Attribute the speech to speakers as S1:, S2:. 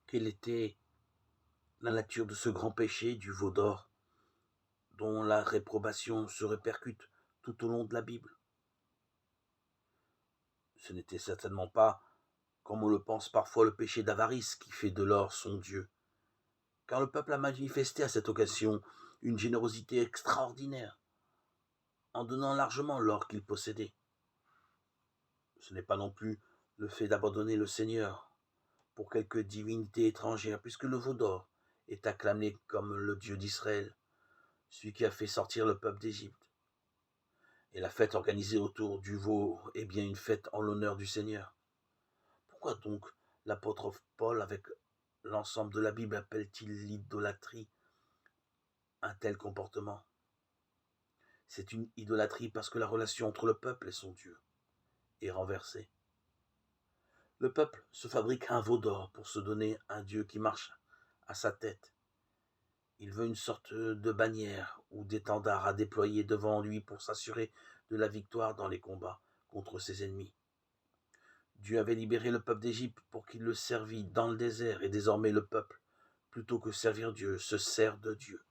S1: Quelle était la nature de ce grand péché du veau d'or, dont la réprobation se répercute tout au long de la Bible? Ce n'était certainement pas, comme on le pense parfois, le péché d'avarice qui fait de l'or son Dieu, car le peuple a manifesté à cette occasion une générosité extraordinaire, en donnant largement l'or qu'il possédait. Ce n'est pas non plus le fait d'abandonner le Seigneur pour quelque divinité étrangère, puisque le veau d'or est acclamé comme le Dieu d'Israël, celui qui a fait sortir le peuple d'Égypte. Et la fête organisée autour du veau est bien une fête en l'honneur du Seigneur. Pourquoi donc l'apôtre Paul, avec l'ensemble de la Bible, appelle-t-il l'idolâtrie un tel comportement? C'est une idolâtrie parce que la relation entre le peuple et son Dieu est renversée. Le peuple se fabrique un veau d'or pour se donner un Dieu qui marche à sa tête. Il veut une sorte de bannière ou d'étendard à déployer devant lui pour s'assurer de la victoire dans les combats contre ses ennemis. Dieu avait libéré le peuple d'Égypte pour qu'il le servît dans le désert, et désormais le peuple, plutôt que servir Dieu, se sert de Dieu.